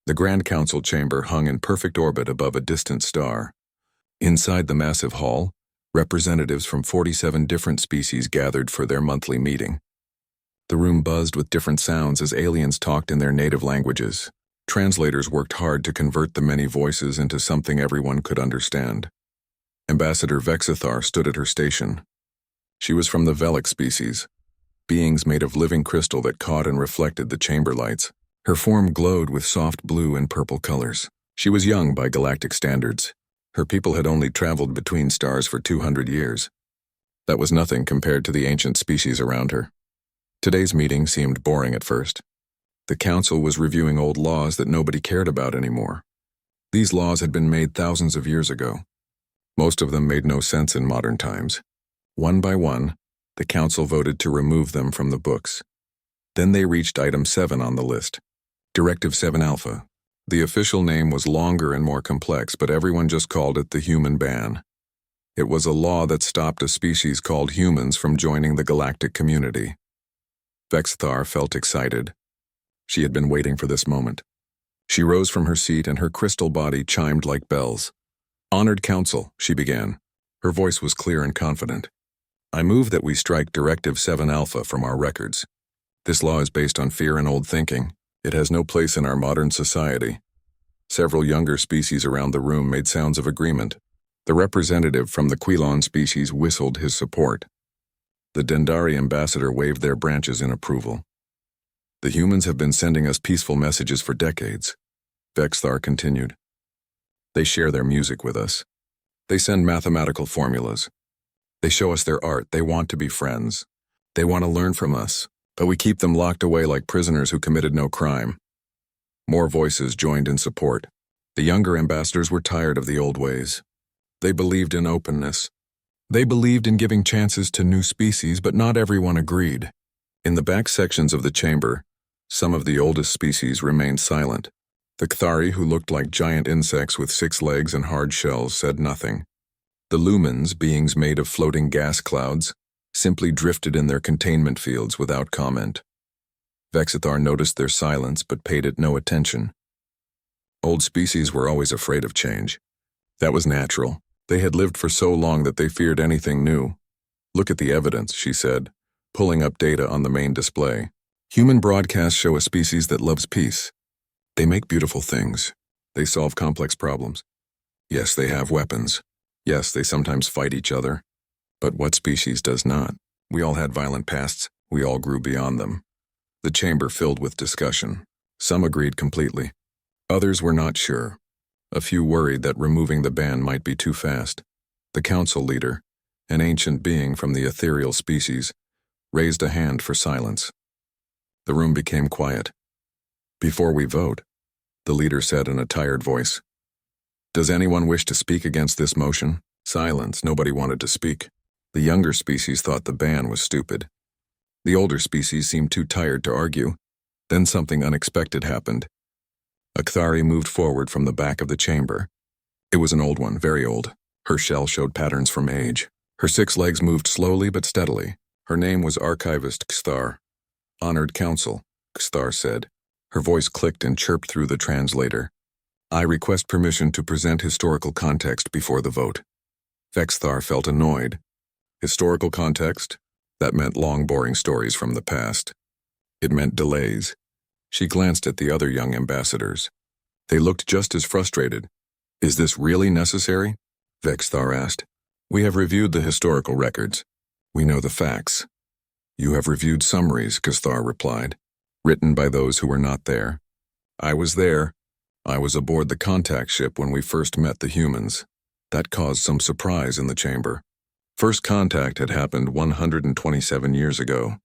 The Grand Council chamber hung in perfect orbit above a distant star. Inside the massive hall, representatives from 47 different species gathered for their monthly meeting. The room buzzed with different sounds as aliens talked in their native languages. Translators worked hard to convert the many voices into something everyone could understand. Ambassador Vexithar stood at her station. She was from the Velic species, beings made of living crystal that caught and reflected the chamber lights. Her form glowed with soft blue and purple colors. She was young by galactic standards. Her people had only traveled between stars for 200 years. That was nothing compared to the ancient species around her. Today's meeting seemed boring at first. The council was reviewing old laws that nobody cared about anymore. These laws had been made thousands of years ago. Most of them made no sense in modern times. One by one, the council voted to remove them from the books. Then they reached item 7 on the list, Directive 7 Alpha. The official name was longer and more complex, but everyone just called it the human ban. It was a law that stopped a species called humans from joining the galactic community. Vexithar felt excited. She had been waiting for this moment. She rose from her seat and her crystal body chimed like bells. Honored Council, she began. Her voice was clear and confident. I move that we strike Directive 7 Alpha from our records. This law is based on fear and old thinking. It has no place in our modern society. Several younger species around the room made sounds of agreement. The representative from the Quilon species whistled his support. The Dendari ambassador waved their branches in approval. The humans have been sending us peaceful messages for decades, Vexithar continued. They share their music with us. They send mathematical formulas. They show us their art. They want to be friends. They want to learn from us, but we keep them locked away like prisoners who committed no crime. More voices joined in support. The younger ambassadors were tired of the old ways. They believed in openness. They believed in giving chances to new species, but not everyone agreed. In the back sections of the chamber, some of the oldest species remained silent. The Kthari, who looked like giant insects with 6 legs and hard shells, said nothing. The Lumens, beings made of floating gas clouds, simply drifted in their containment fields without comment. Vexithar noticed their silence but paid it no attention. Old species were always afraid of change. That was natural. They had lived for so long that they feared anything new. Look at the evidence, she said, pulling up data on the main display. Human broadcasts show a species that loves peace. They make beautiful things. They solve complex problems. Yes, they have weapons. Yes, they sometimes fight each other. But what species does not? We all had violent pasts. We all grew beyond them. The chamber filled with discussion. Some agreed completely. Others were not sure. A few worried that removing the ban might be too fast. The council leader, an ancient being from the ethereal species, raised a hand for silence. The room became quiet. Before we vote, the leader said in a tired voice, does anyone wish to speak against this motion? Silence. Nobody wanted to speak. The younger species thought the ban was stupid. The older species seemed too tired to argue. Then something unexpected happened. A Kthari moved forward from the back of the chamber. It was an old one, very old. Her shell showed patterns from age. Her 6 legs moved slowly but steadily. Her name was Archivist Kthar. Honored Council, Kthar said. Her voice clicked and chirped through the translator. I request permission to present historical context before the vote. Vexithar felt annoyed. Historical context? That meant long, boring stories from the past. It meant delays. She glanced at the other young ambassadors. They looked just as frustrated. Is this really necessary? Vexithar asked. We have reviewed the historical records. We know the facts. You have reviewed summaries, Kthar replied, written by those who were not there. I was there. I was aboard the contact ship when we first met the humans. That caused some surprise in the chamber. First contact had happened 127 years ago.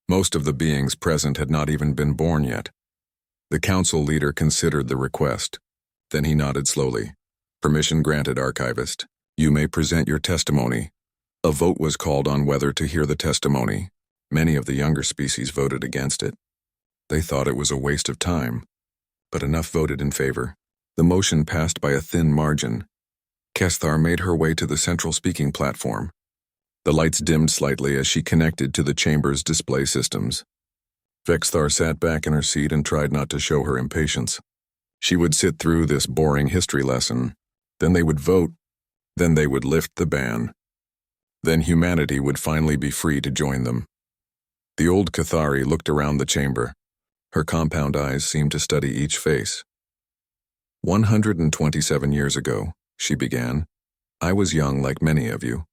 Most of the beings present had not even been born yet. The council leader considered the request. Then he nodded slowly. Permission granted, Archivist. You may present your testimony. A vote was called on whether to hear the testimony. Many of the younger species voted against it. They thought it was a waste of time. But enough voted in favor. The motion passed by a thin margin. Kthar made her way to the central speaking platform. The lights dimmed slightly as she connected to the chamber's display systems. Vexithar sat back in her seat and tried not to show her impatience. She would sit through this boring history lesson. Then they would vote. Then they would lift the ban. Then humanity would finally be free to join them. The old Cathari looked around the chamber. Her compound eyes seemed to study each face. 127 years ago, she began, I was young like many of you.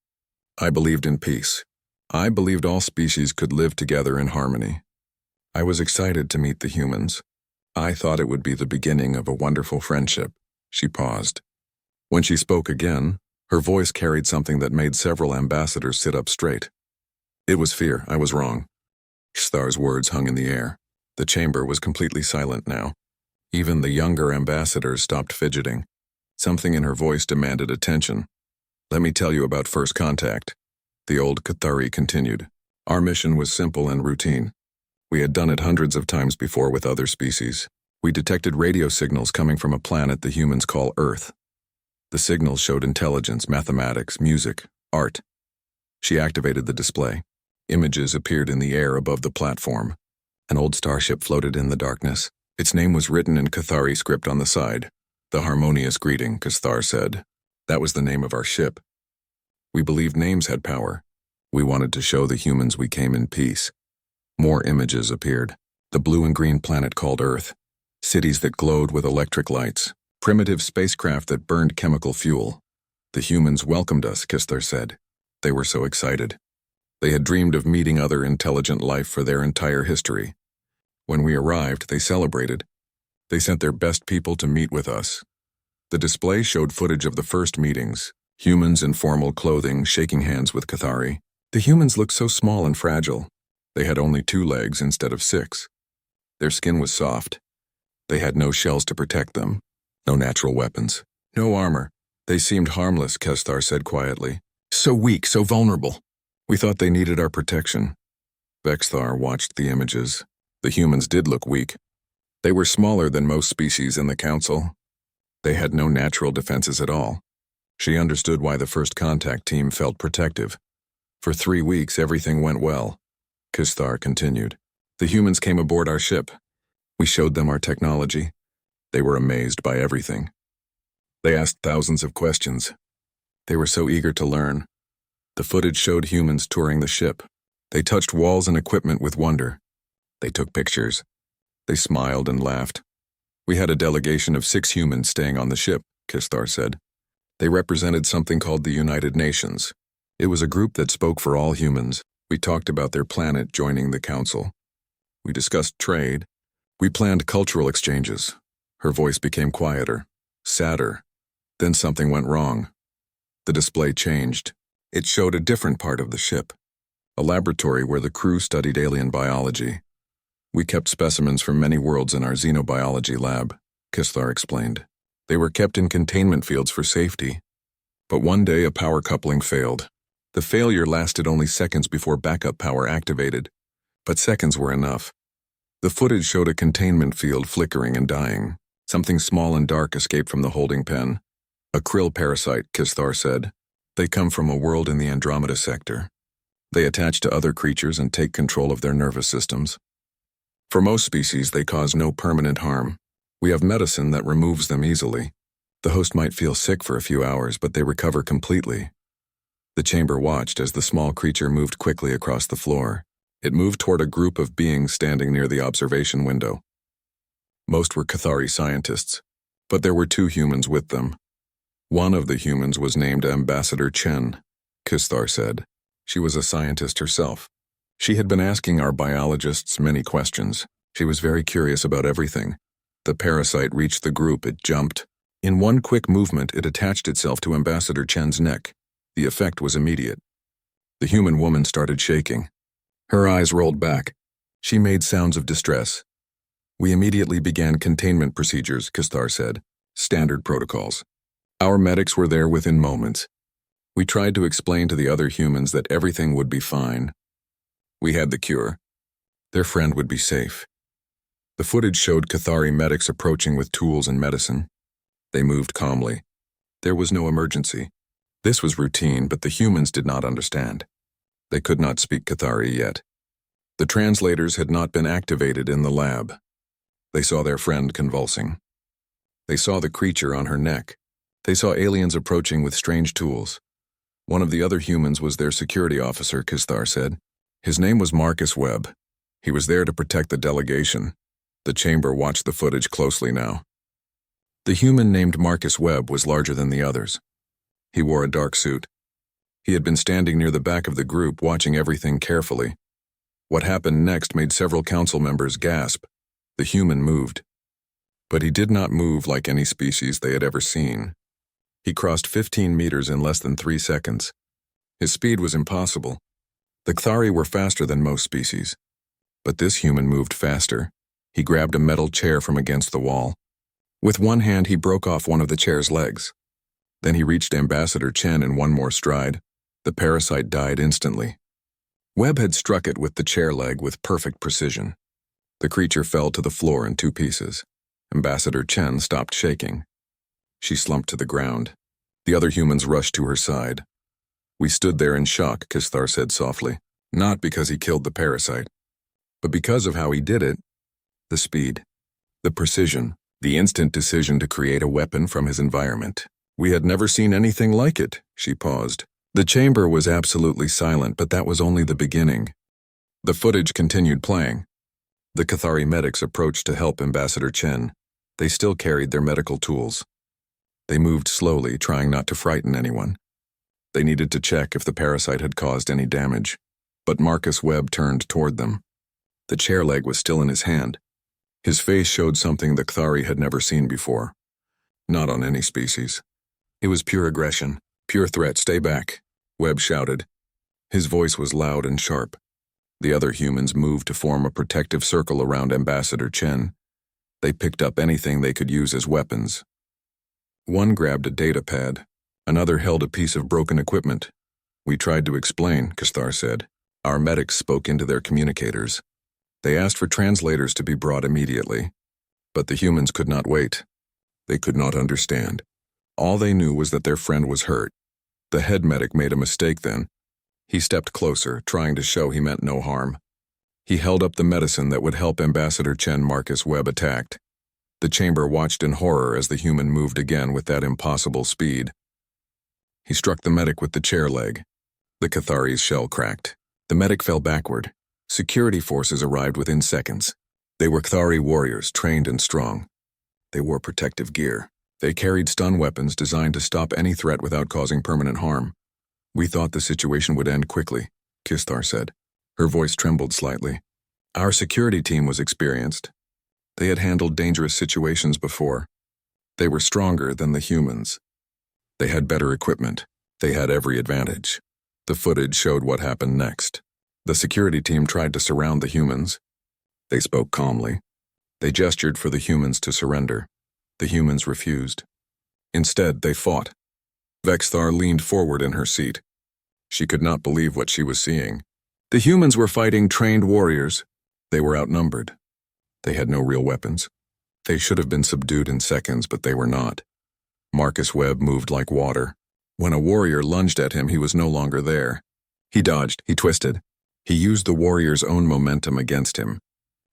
I believed in peace. I believed all species could live together in harmony. I was excited to meet the humans. I thought it would be the beginning of a wonderful friendship. She paused. When she spoke again, her voice carried something that made several ambassadors sit up straight. It was fear. I was wrong. Star's words hung in the air. The chamber was completely silent now. Even the younger ambassadors stopped fidgeting. Something in her voice demanded attention. Let me tell you about first contact. The old Cathari continued. Our mission was simple and routine. We had done it hundreds of times before with other species. We detected radio signals coming from a planet the humans call Earth. The signals showed intelligence, mathematics, music, art. She activated the display. Images appeared in the air above the platform. An old starship floated in the darkness. Its name was written in Cathari script on the side. The Harmonious Greeting, Cathar said. That was the name of our ship. We believed names had power. We wanted to show the humans we came in peace. More images appeared. The blue and green planet called Earth. Cities that glowed with electric lights. Primitive spacecraft that burned chemical fuel. The humans welcomed us, Kisthar said. They were so excited. They had dreamed of meeting other intelligent life for their entire history. When we arrived, they celebrated. They sent their best people to meet with us. The display showed footage of the first meetings. Humans in formal clothing shaking hands with Cathari. The humans looked so small and fragile. They had only 2 legs instead of 6. Their skin was soft. They had no shells to protect them. No natural weapons. No armor. They seemed harmless, Kestar said quietly. So weak, so vulnerable. We thought they needed our protection. Vexthar watched the images. The humans did look weak. They were smaller than most species in the council. They had no natural defenses at all. She understood why the first contact team felt protective. For 3 weeks, everything went well. Kisthar continued. The humans came aboard our ship. We showed them our technology. They were amazed by everything. They asked thousands of questions. They were so eager to learn. The footage showed humans touring the ship. They touched walls and equipment with wonder. They took pictures. They smiled and laughed. We had a delegation of 6 humans staying on the ship, Kisthar said. They represented something called the United Nations. It was a group that spoke for all humans. We talked about their planet joining the council. We discussed trade. We planned cultural exchanges. Her voice became quieter, sadder. Then something went wrong. The display changed. It showed a different part of the ship, a laboratory where the crew studied alien biology. We kept specimens from many worlds in our xenobiology lab, Kisthar explained. They were kept in containment fields for safety. But one day a power coupling failed. The failure lasted only seconds before backup power activated, but seconds were enough. The footage showed a containment field flickering and dying. Something small and dark escaped from the holding pen. A krill parasite, Kisthar said. They come from a world in the Andromeda sector. They attach to other creatures and take control of their nervous systems. For most species, they cause no permanent harm. We have medicine that removes them easily. The host might feel sick for a few hours, but they recover completely. The chamber watched as the small creature moved quickly across the floor. It moved toward a group of beings standing near the observation window. Most were Cathari scientists, but there were 2 humans with them. One of the humans was named Ambassador Chen, Kisthar said. She was a scientist herself. She had been asking our biologists many questions. She was very curious about everything. The parasite reached the group. It jumped. In one quick movement, it attached itself to Ambassador Chen's neck. The effect was immediate. The human woman started shaking. Her eyes rolled back. She made sounds of distress. We immediately began containment procedures, Kisthar said. Standard protocols. Our medics were there within moments. We tried to explain to the other humans that everything would be fine. We had the cure. Their friend would be safe. The footage showed Cathari medics approaching with tools and medicine. They moved calmly. There was no emergency. This was routine, but the humans did not understand. They could not speak Cathari yet. The translators had not been activated in the lab. They saw their friend convulsing. They saw the creature on her neck. They saw aliens approaching with strange tools. One of the other humans was their security officer, Kisthar said. His name was Marcus Webb. He was there to protect the delegation. The chamber watched the footage closely now. The human named Marcus Webb was larger than the others. He wore a dark suit. He had been standing near the back of the group, watching everything carefully. What happened next made several council members gasp. The human moved. But he did not move like any species they had ever seen. He crossed 15 meters in less than 3 seconds. His speed was impossible. The Kthari were faster than most species. But this human moved faster. He grabbed a metal chair from against the wall. With one hand, he broke off one of the chair's legs. Then he reached Ambassador Chen in one more stride. The parasite died instantly. Webb had struck it with the chair leg with perfect precision. The creature fell to the floor in 2 pieces. Ambassador Chen stopped shaking. She slumped to the ground. The other humans rushed to her side. We stood there in shock, Kisthar said softly. Not because he killed the parasite, but because of how he did it. The speed, the precision, the instant decision to create a weapon from his environment. We had never seen anything like it, she paused. The chamber was absolutely silent, but that was only the beginning. The footage continued playing. The Kthari medics approached to help Ambassador Chen. They still carried their medical tools. They moved slowly, trying not to frighten anyone. They needed to check if the parasite had caused any damage. But Marcus Webb turned toward them. The chair leg was still in his hand. His face showed something the Kthari had never seen before. Not on any species. It was pure aggression, pure threat. Stay back, Webb shouted. His voice was loud and sharp. The other humans moved to form a protective circle around Ambassador Chen. They picked up anything they could use as weapons. One grabbed a data pad. Another held a piece of broken equipment. We tried to explain, Kisthar said. Our medics spoke into their communicators. They asked for translators to be brought immediately. But the humans could not wait. They could not understand. All they knew was that their friend was hurt. The head medic made a mistake then. He stepped closer, trying to show he meant no harm. He held up the medicine that would help Ambassador Chen. Marcus Webb attacked. The chamber watched in horror as the human moved again with that impossible speed. He struck the medic with the chair leg. The Kthari's shell cracked. The medic fell backward. Security forces arrived within seconds. They were Kthari warriors, trained and strong. They wore protective gear. They carried stun weapons designed to stop any threat without causing permanent harm. We thought the situation would end quickly, Kisthar said. Her voice trembled slightly. Our security team was experienced. They had handled dangerous situations before. They were stronger than the humans. They had better equipment. They had every advantage. The footage showed what happened next. The security team tried to surround the humans. They spoke calmly. They gestured for the humans to surrender. The humans refused. Instead, they fought. Vexthar leaned forward in her seat. She could not believe what she was seeing. The humans were fighting trained warriors. They were outnumbered. They had no real weapons. They should have been subdued in seconds, but they were not. Marcus Webb moved like water. When a warrior lunged at him, he was no longer there. He dodged, he twisted. He used the warrior's own momentum against him.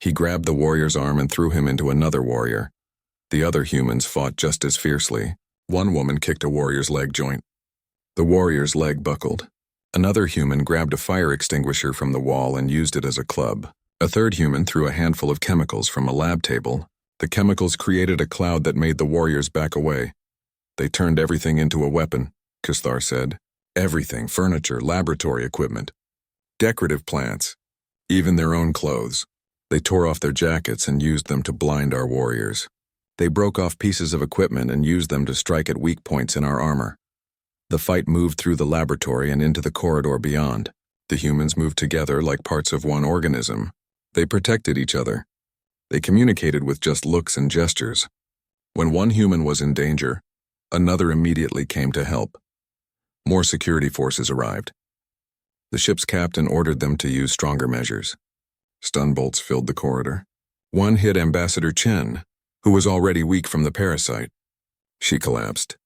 He grabbed the warrior's arm and threw him into another warrior. The other humans fought just as fiercely. One woman kicked a warrior's leg joint. The warrior's leg buckled. Another human grabbed a fire extinguisher from the wall and used it as a club. A third human threw a handful of chemicals from a lab table. The chemicals created a cloud that made the warriors back away. They turned everything into a weapon, Kisthar said. Everything, furniture, laboratory equipment, decorative plants, even their own clothes. They tore off their jackets and used them to blind our warriors. They broke off pieces of equipment and used them to strike at weak points in our armor. The fight moved through the laboratory and into the corridor beyond. The humans moved together like parts of one organism. They protected each other. They communicated with just looks and gestures. When one human was in danger, another immediately came to help. More security forces arrived. The ship's captain ordered them to use stronger measures. Stun bolts filled the corridor. One hit Ambassador Chen, who was already weak from the parasite. She collapsed.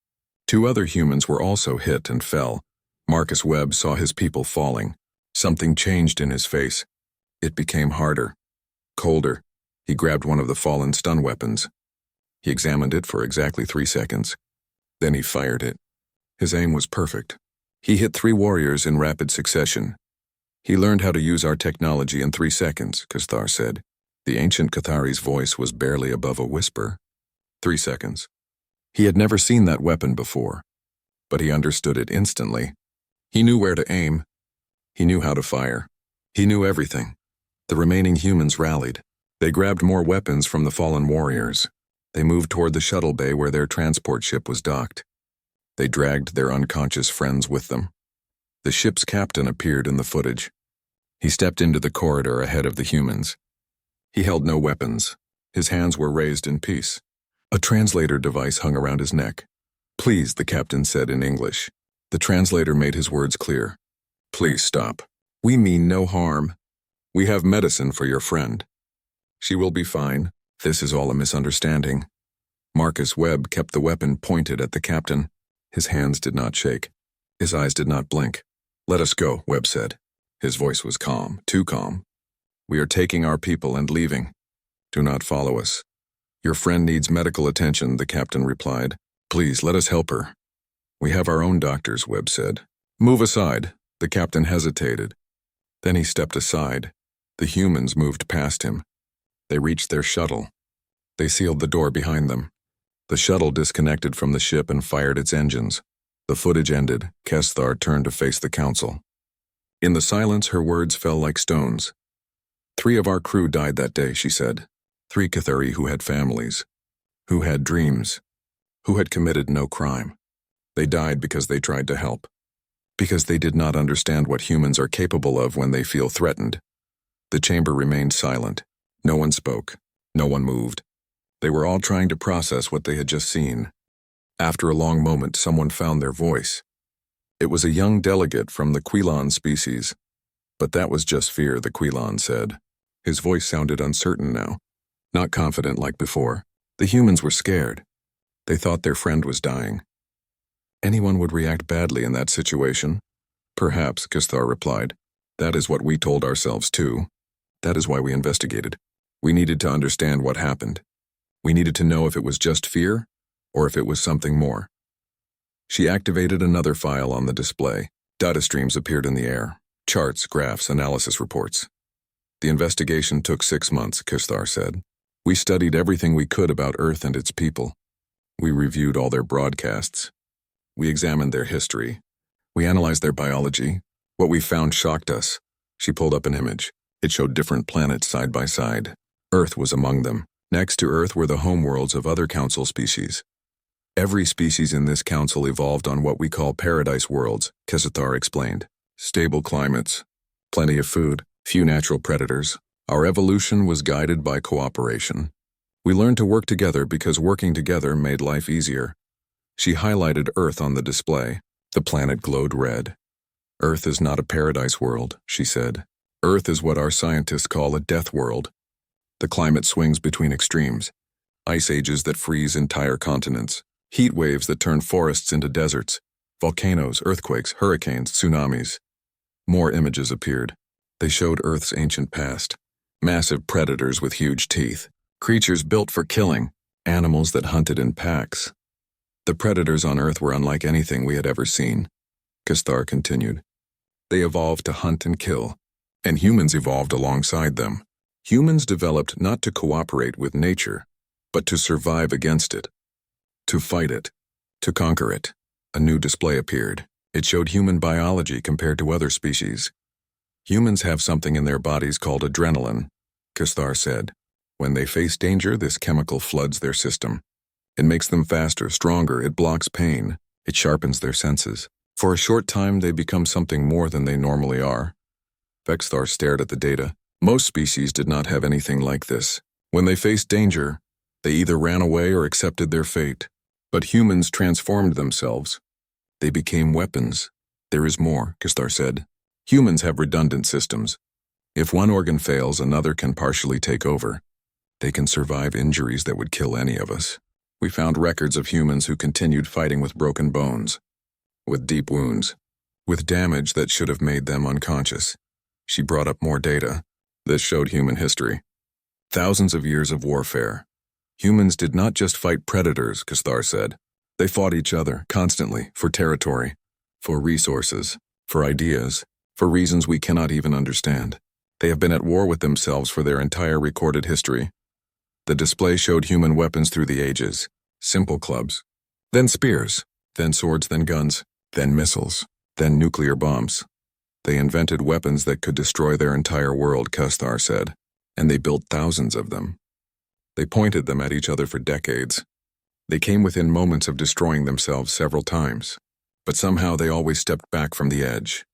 2 other humans were also hit and fell. Marcus Webb saw his people falling. Something changed in his face. It became harder, colder. He grabbed one of the fallen stun weapons. He examined it for exactly 3 seconds. Then he fired it. His aim was perfect. He hit 3 warriors in rapid succession. He learned how to use our technology in 3 seconds, Kasthar said. The ancient Cathari's voice was barely above a whisper. 3 seconds. He had never seen that weapon before, but he understood it instantly. He knew where to aim. He knew how to fire. He knew everything. The remaining humans rallied. They grabbed more weapons from the fallen warriors. They moved toward the shuttle bay where their transport ship was docked. They dragged their unconscious friends with them. The ship's captain appeared in the footage. He stepped into the corridor ahead of the humans. He held no weapons. His hands were raised in peace. A translator device hung around his neck. "Please," the captain said in English. The translator made his words clear. "Please stop. We mean no harm. We have medicine for your friend. She will be fine. This is all a misunderstanding." Marcus Webb kept the weapon pointed at the captain. His hands did not shake. His eyes did not blink. "Let us go," Webb said. His voice was calm, too calm. "We are taking our people and leaving. Do not follow us." "Your friend needs medical attention," the captain replied. "Please, let us help her." "We have our own doctors," Webb said. "Move aside." The captain hesitated. Then he stepped aside. The humans moved past him. They reached their shuttle. They sealed the door behind them. The shuttle disconnected from the ship and fired its engines. The footage ended. Kasthar turned to face the council. In the silence, her words fell like stones. 3 of our crew died that day, she said. 3 Cathari who had families, who had dreams, who had committed no crime. They died because they tried to help, because they did not understand what humans are capable of when they feel threatened. The chamber remained silent. No one spoke. No one moved. They were all trying to process what they had just seen. After a long moment, someone found their voice. It was a young delegate from the Quilon species. "But that was just fear," the Quilon said. His voice sounded uncertain now, not confident like before. The humans were scared. They thought their friend was dying. "Anyone would react badly in that situation." "Perhaps," Kasthar replied. "That is what we told ourselves too. That is why we investigated. We needed to understand what happened. We needed to know if it was just fear, or if it was something more." She activated another file on the display. Data streams appeared in the air. Charts, graphs, analysis reports. "The investigation took 6 months," Kasthar said. "We studied everything we could about Earth and its people. We reviewed all their broadcasts. We examined their history. We analyzed their biology. What we found shocked us." She pulled up an image. It showed different planets side by side. Earth was among them. Next to Earth were the homeworlds of other council species. "Every species in this council evolved on what we call paradise worlds," Kasthar explained. "Stable climates, plenty of food, few natural predators. Our evolution was guided by cooperation. We learned to work together because working together made life easier." She highlighted Earth on the display. The planet glowed red. "Earth is not a paradise world," she said. "Earth is what our scientists call a death world. The climate swings between extremes. Ice ages that freeze entire continents. Heat waves that turn forests into deserts. Volcanoes, earthquakes, hurricanes, tsunamis." More images appeared. They showed Earth's ancient past. Massive predators with huge teeth. Creatures built for killing. Animals that hunted in packs. "The predators on Earth were unlike anything we had ever seen," Kasthar continued. "They evolved to hunt and kill, and humans evolved alongside them. Humans developed not to cooperate with nature, but to survive against it, to fight it, to conquer it." A new display appeared. It showed human biology compared to other species. "Humans have something in their bodies called adrenaline," Kasthar said. "When they face danger, this chemical floods their system. It makes them faster, stronger, it blocks pain, it sharpens their senses. For a short time, they become something more than they normally are." Kasthar stared at the data. Most species did not have anything like this. When they faced danger, they either ran away or accepted their fate. But humans transformed themselves. They became weapons. "There is more," Kasthar said. "Humans have redundant systems. If one organ fails, another can partially take over. They can survive injuries that would kill any of us. We found records of humans who continued fighting with broken bones, with deep wounds, with damage that should have made them unconscious." She brought up more data. This showed human history. Thousands of years of warfare. Humans did not just fight predators, Kasthar said. They fought each other, constantly, for territory, for resources, for ideas, for reasons we cannot even understand. They have been at war with themselves for their entire recorded history. The display showed human weapons through the ages, simple clubs, then spears, then swords, then guns, then missiles, then nuclear bombs. They invented weapons that could destroy their entire world, Kasthar said, and they built thousands of them. They pointed them at each other for decades. They came within moments of destroying themselves several times, but somehow they always stepped back from the edge.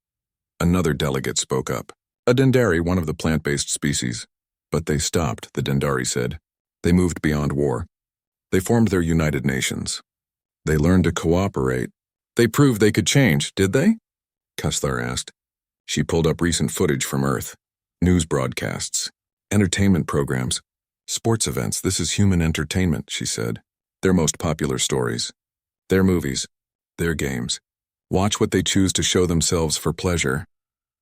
Another delegate spoke up. A Dendari, one of the plant-based species. But they stopped, the Dendari said. They moved beyond war. They formed their United Nations. They learned to cooperate. They proved they could change, did they? Kasthar asked. She pulled up recent footage from Earth. News broadcasts. Entertainment programs. Sports events. This is human entertainment, she said. Their most popular stories. Their movies. Their games. Watch what they choose to show themselves for pleasure.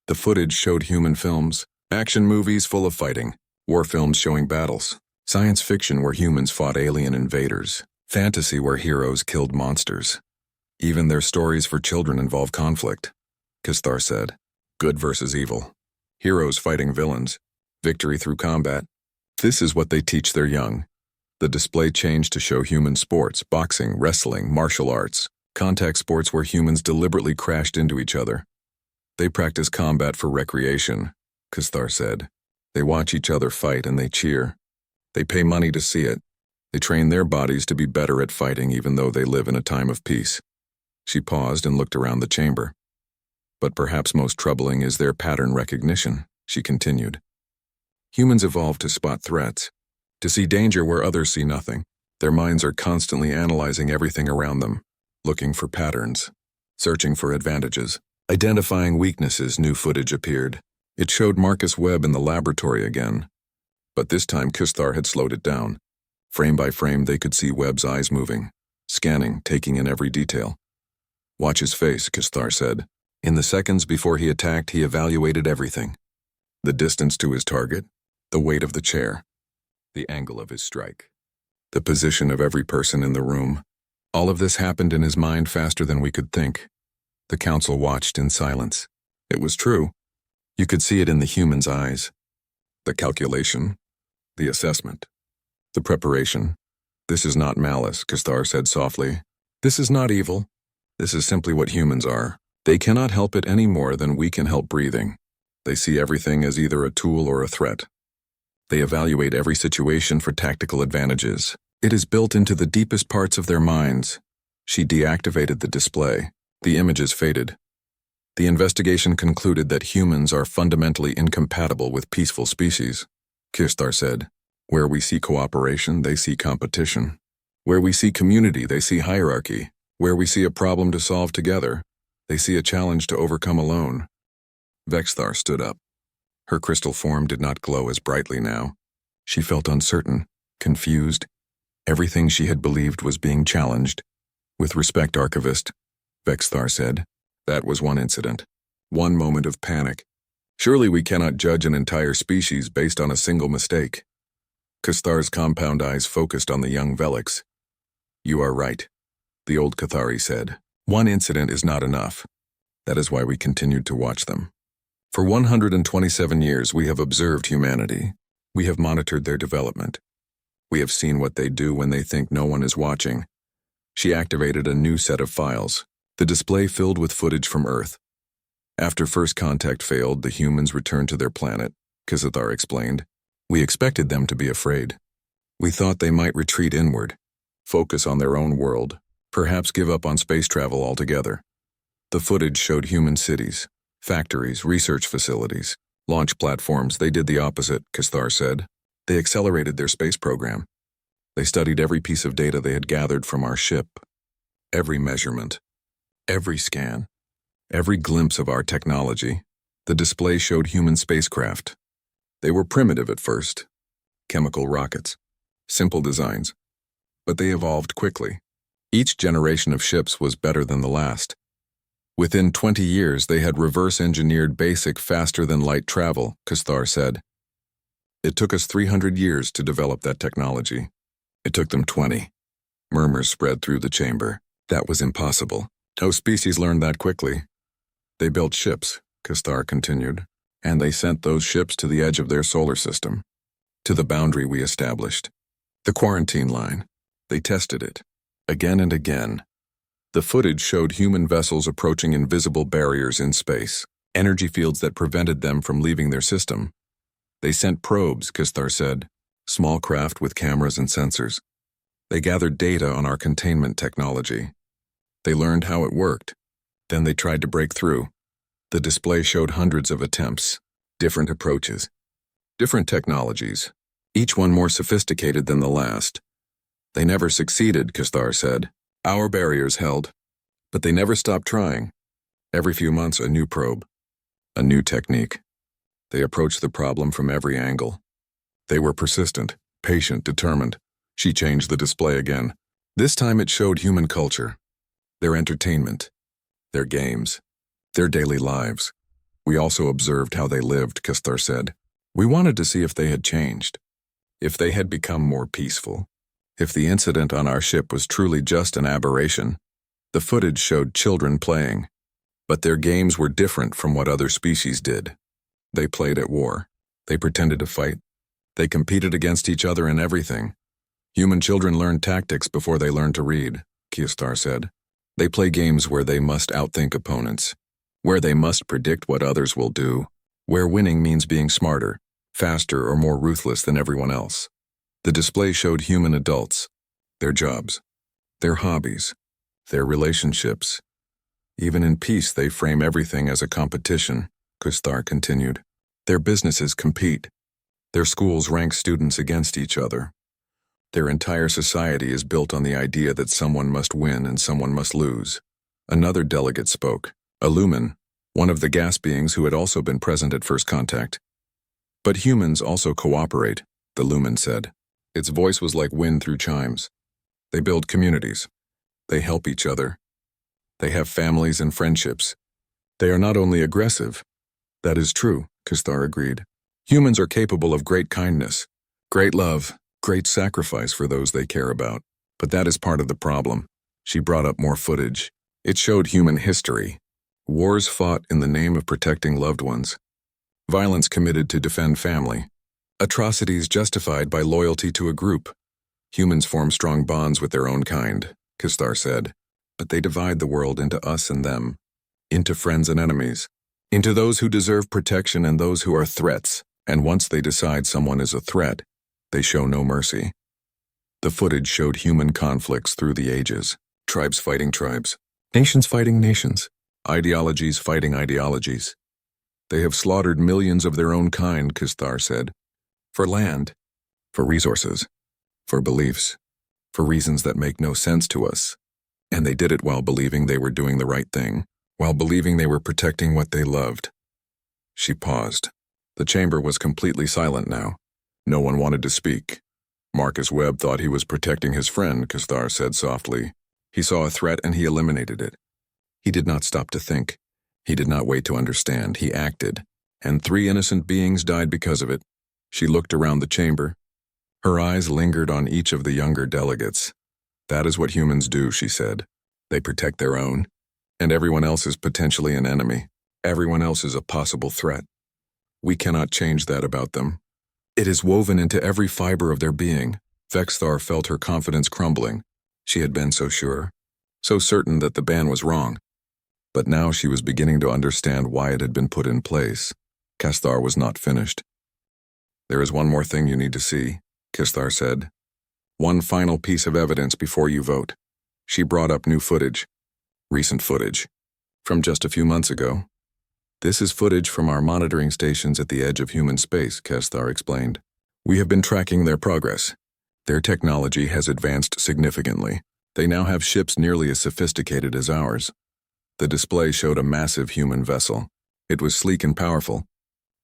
The footage showed human films, action movies full of fighting, war films showing battles, science fiction where humans fought alien invaders, fantasy where heroes killed monsters. Even their stories for children involve conflict, Kasthar said. Good versus evil. Heroes fighting villains. Victory through combat. This is what they teach their young. The display changed to show human sports, boxing, wrestling, martial arts, contact sports where humans deliberately crashed into each other. They practice combat for recreation, Kasthar said. They watch each other fight and they cheer. They pay money to see it. They train their bodies to be better at fighting even though they live in a time of peace. She paused and looked around the chamber. But perhaps most troubling is their pattern recognition, she continued. Humans evolved to spot threats, to see danger where others see nothing. Their minds are constantly analyzing everything around them, looking for patterns, searching for advantages. Identifying weaknesses, new footage appeared. It showed Marcus Webb in the laboratory again. But this time Kasthar had slowed it down. Frame by frame they could see Webb's eyes moving, scanning, taking in every detail. Watch his face, Kasthar said. In the seconds before he attacked, he evaluated everything. The distance to his target, the weight of the chair, the angle of his strike, the position of every person in the room. All of this happened in his mind faster than we could think. The council watched in silence. It was true. You could see it in the human's eyes. The calculation, the assessment, the preparation. This is not malice, Kasthar said softly. This is not evil. This is simply what humans are. They cannot help it any more than we can help breathing. They see everything as either a tool or a threat. They evaluate every situation for tactical advantages. It is built into the deepest parts of their minds. She deactivated the display. The images faded. The investigation concluded that humans are fundamentally incompatible with peaceful species, Kasthar said. Where we see cooperation, they see competition. Where we see community, they see hierarchy. Where we see a problem to solve together, they see a challenge to overcome alone. Vexthar stood up. Her crystal form did not glow as brightly now. She felt uncertain, confused. Everything she had believed was being challenged. With respect, Archivist, Vexthar said. That was one incident. One moment of panic. Surely we cannot judge an entire species based on a single mistake. Kasthar's compound eyes focused on the young Velix. You are right, the old Cathari said. One incident is not enough. That is why we continued to watch them. For 127 years we have observed humanity. We have monitored their development. We have seen what they do when they think no one is watching. She activated a new set of files. The display filled with footage from Earth. After first contact failed, the humans returned to their planet, Kazathar explained. We expected them to be afraid. We thought they might retreat inward, focus on their own world, perhaps give up on space travel altogether. The footage showed human cities, factories, research facilities, launch platforms. They did the opposite, Kasthar said. They accelerated their space program. They studied every piece of data they had gathered from our ship. Every measurement, every scan, every glimpse of our technology. The display showed human spacecraft. They were primitive at first, chemical rockets, simple designs, but they evolved quickly. Each generation of ships was better than the last. Within 20 years, they had reverse-engineered basic faster-than-light travel, Kasthar said. It took us 300 years to develop that technology. It took them 20. Murmurs spread through the chamber. That was impossible. No species learned that quickly. They built ships, Kastar continued, and they sent those ships to the edge of their solar system, to the boundary we established. The quarantine line. They tested it. Again and again. The footage showed human vessels approaching invisible barriers in space, energy fields that prevented them from leaving their system. They sent probes, Kastar said, small craft with cameras and sensors. They gathered data on our containment technology. They learned how it worked. Then they tried to break through. The display showed hundreds of attempts, different approaches, different technologies, each one more sophisticated than the last. They never succeeded, Kastar said. Our barriers held, but they never stopped trying. Every few months, a new probe, a new technique. They approached the problem from every angle. They were persistent, patient, determined. She changed the display again. This time it showed human culture, their entertainment, their games, their daily lives. We also observed how they lived, Kastar said. We wanted to see if they had changed, if they had become more peaceful, if the incident on our ship was truly just an aberration. The footage showed children playing, but their games were different from what other species did. They played at war. They pretended to fight. They competed against each other in everything. Human children learn tactics before they learn to read, Kastar said. They play games where they must outthink opponents, where they must predict what others will do, where winning means being smarter, faster, or more ruthless than everyone else. The display showed human adults, their jobs, their hobbies, their relationships. Even in peace, they frame everything as a competition, Kastar continued. Their businesses compete. Their schools rank students against each other. Their entire society is built on the idea that someone must win and someone must lose. Another delegate spoke, a lumen, one of the gas beings who had also been present at first contact. But humans also cooperate, the lumen said. Its voice was like wind through chimes. They build communities. They help each other. They have families and friendships. They are not only aggressive. That is true, Kastar agreed. Humans are capable of great kindness, great love, great sacrifice for those they care about. But that is part of the problem. She brought up more footage. It showed human history. Wars fought in the name of protecting loved ones. Violence committed to defend family. Atrocities justified by loyalty to a group. Humans form strong bonds with their own kind, Kastar said. But they divide the world into us and them, into friends and enemies, into those who deserve protection and those who are threats. And once they decide someone is a threat, they show no mercy. The footage showed human conflicts through the ages, tribes fighting tribes, nations fighting nations, ideologies fighting ideologies. They have slaughtered millions of their own kind, Kastar said, for land, for resources, for beliefs, for reasons that make no sense to us. And they did it while believing they were doing the right thing, while believing they were protecting what they loved. She paused. The chamber was completely silent now. No one wanted to speak. Marcus Webb thought he was protecting his friend, Kastar said softly. He saw a threat and he eliminated it. He did not stop to think. He did not wait to understand. He acted. And 3 innocent beings died because of it. She looked around the chamber. Her eyes lingered on each of the younger delegates. That is what humans do, she said. They protect their own. And everyone else is potentially an enemy. Everyone else is a possible threat. We cannot change that about them. It is woven into every fiber of their being. Vexthar felt her confidence crumbling. She had been so sure, so certain that the ban was wrong. But now she was beginning to understand why it had been put in place. Kastar was not finished. There is one more thing you need to see, Kastar said. One final piece of evidence before you vote. She brought up new footage. Recent footage. From just a few months ago. This is footage from our monitoring stations at the edge of human space, Kastar explained. We have been tracking their progress. Their technology has advanced significantly. They now have ships nearly as sophisticated as ours. The display showed a massive human vessel. It was sleek and powerful.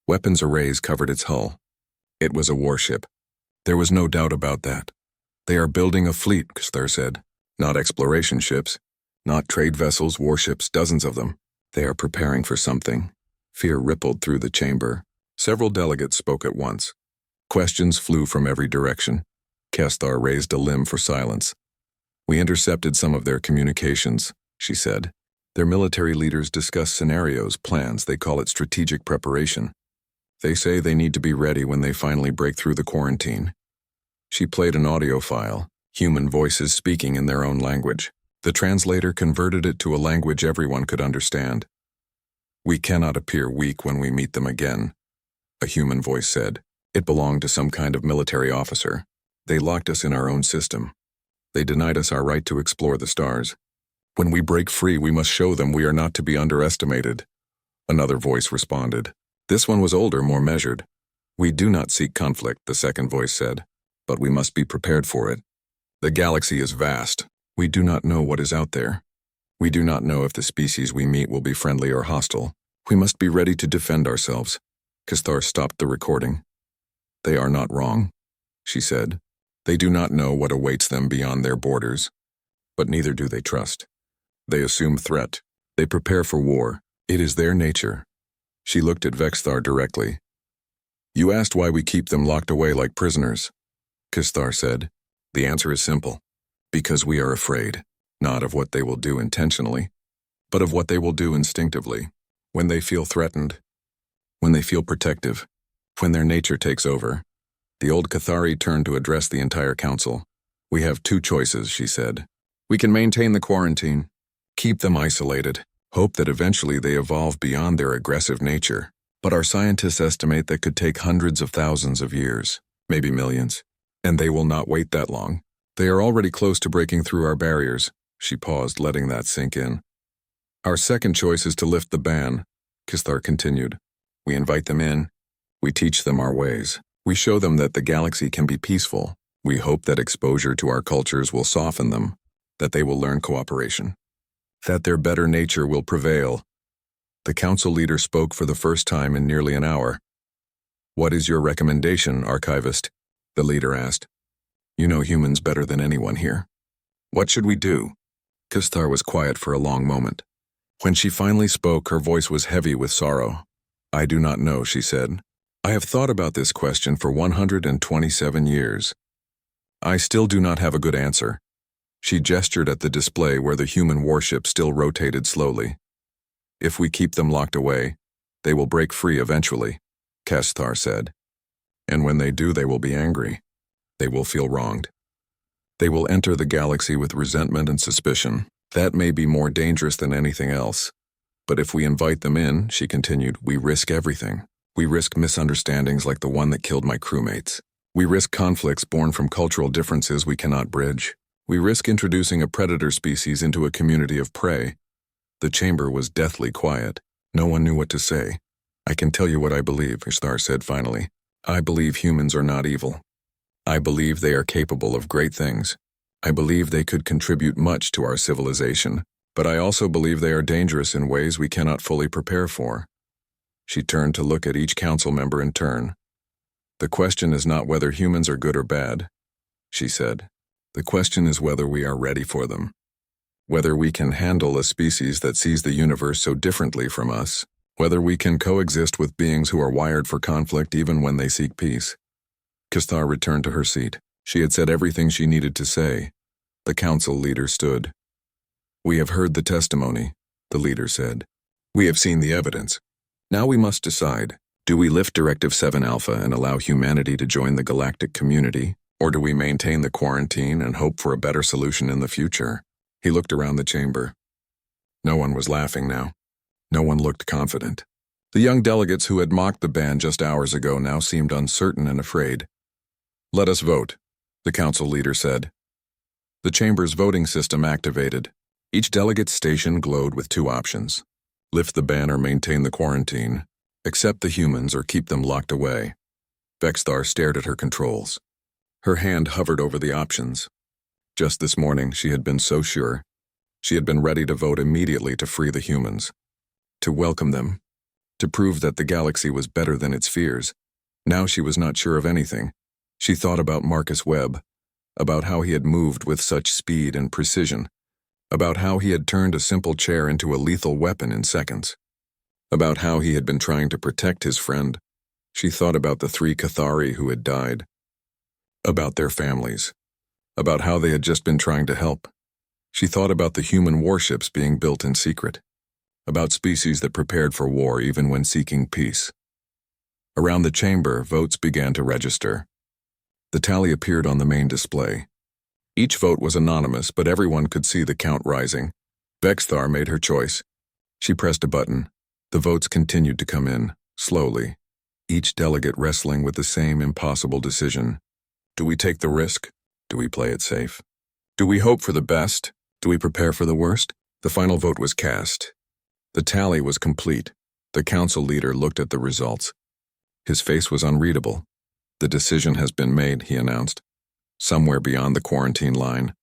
Weapons arrays covered its hull. It was a warship. There was no doubt about that. They are building a fleet, Kastar said. Not exploration ships. Not trade vessels, warships, dozens of them. They are preparing for something. Fear rippled through the chamber. Several delegates spoke at once. Questions flew from every direction. Kestar raised a limb for silence. We intercepted some of their communications, she said. Their military leaders discuss scenarios, plans, they call it strategic preparation. They say they need to be ready when they finally break through the quarantine. She played an audio file, human voices speaking in their own language. The translator converted it to a language everyone could understand. We cannot appear weak when we meet them again, a human voice said. It belonged to some kind of military officer. They locked us in our own system. They denied us our right to explore the stars. When we break free, we must show them we are not to be underestimated. Another voice responded. This one was older, more measured. We do not seek conflict, the second voice said, but we must be prepared for it. The galaxy is vast. We do not know what is out there. We do not know if the species we meet will be friendly or hostile. We must be ready to defend ourselves. Kestar stopped the recording. They are not wrong, she said. They do not know what awaits them beyond their borders, but neither do they trust. They assume threat. They prepare for war. It is their nature. She looked at Vexthar directly. You asked why we keep them locked away like prisoners, Kestar said. The answer is simple. Because we are afraid, not of what they will do intentionally, but of what they will do instinctively, when they feel threatened, when they feel protective, when their nature takes over. The old Cathari turned to address the entire council. We have two choices, she said. We can maintain the quarantine, keep them isolated, hope that eventually they evolve beyond their aggressive nature. But our scientists estimate that could take hundreds of thousands of years, maybe millions. And they will not wait that long. They are already close to breaking through our barriers. She paused, letting that sink in. Our second choice is to lift the ban, Kestar continued. We invite them in. We teach them our ways. We show them that the galaxy can be peaceful. We hope that exposure to our cultures will soften them, that they will learn cooperation, that their better nature will prevail. The council leader spoke for the first time in nearly an hour. What is your recommendation, archivist? The leader asked. You know humans better than anyone here. What should we do? Kestar was quiet for a long moment. When she finally spoke, her voice was heavy with sorrow. I do not know, she said. I have thought about this question for 127 years. I still do not have a good answer. She gestured at the display where the human warship still rotated slowly. If we keep them locked away, they will break free eventually, Kestar said. And when they do, they will be angry. They will feel wronged. They will enter the galaxy with resentment and suspicion. That may be more dangerous than anything else. But if we invite them in, she continued, we risk everything. We risk misunderstandings like the one that killed my crewmates. We risk conflicts born from cultural differences we cannot bridge. We risk introducing a predator species into a community of prey. The chamber was deathly quiet. No one knew what to say. I can tell you what I believe, Kestar said finally. I believe humans are not evil. I believe they are capable of great things. I believe they could contribute much to our civilization, but I also believe they are dangerous in ways we cannot fully prepare for. She turned to look at each council member in turn. The question is not whether humans are good or bad, she said. The question is whether we are ready for them. Whether we can handle a species that sees the universe so differently from us. Whether we can coexist with beings who are wired for conflict even when they seek peace. Kestar returned to her seat. She had said everything she needed to say. The council leader stood. We have heard the testimony, the leader said. We have seen the evidence. Now we must decide. Do we lift Directive 7 Alpha and allow humanity to join the galactic community, or do we maintain the quarantine and hope for a better solution in the future? He looked around the chamber. No one was laughing now. No one looked confident. The young delegates who had mocked the ban just hours ago now seemed uncertain and afraid. Let us vote, the council leader said. The chamber's voting system activated. Each delegate's station glowed with two options. Lift the ban or maintain the quarantine. Accept the humans or keep them locked away. Vexthar stared at her controls. Her hand hovered over the options. Just this morning, she had been so sure. She had been ready to vote immediately to free the humans. To welcome them. To prove that the galaxy was better than its fears. Now she was not sure of anything. She thought about Marcus Webb, about how he had moved with such speed and precision, about how he had turned a simple chair into a lethal weapon in seconds, about how he had been trying to protect his friend. She thought about the 3 Cathari who had died. about their families, about how they had just been trying to help. She thought about the human warships being built in secret, about species that prepared for war even when seeking peace. Around the chamber, votes began to register. The tally appeared on the main display. Each vote was anonymous, but everyone could see the count rising. Vexthar made her choice. She pressed a button. The votes continued to come in, slowly, each delegate wrestling with the same impossible decision. Do we take the risk? Do we play it safe? Do we hope for the best? Do we prepare for the worst? The final vote was cast. The tally was complete. The council leader looked at the results. His face was unreadable. The decision has been made, he announced. Somewhere beyond the quarantine line,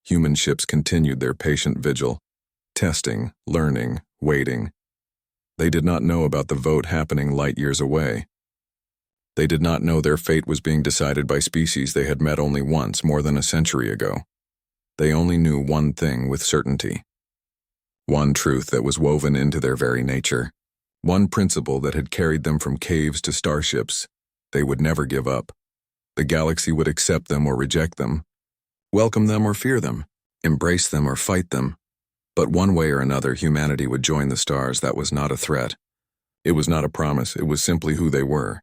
human ships continued their patient vigil, testing, learning, waiting. They did not know about the vote happening light years away. They did not know their fate was being decided by species they had met only once more than a century ago. They only knew one thing with certainty. One truth that was woven into their very nature. One principle that had carried them from caves to starships. They would never give up. The galaxy would accept them or reject them, welcome them or fear them, embrace them or fight them. But one way or another, humanity would join the stars. That was not a threat. It was not a promise. It was simply who they were.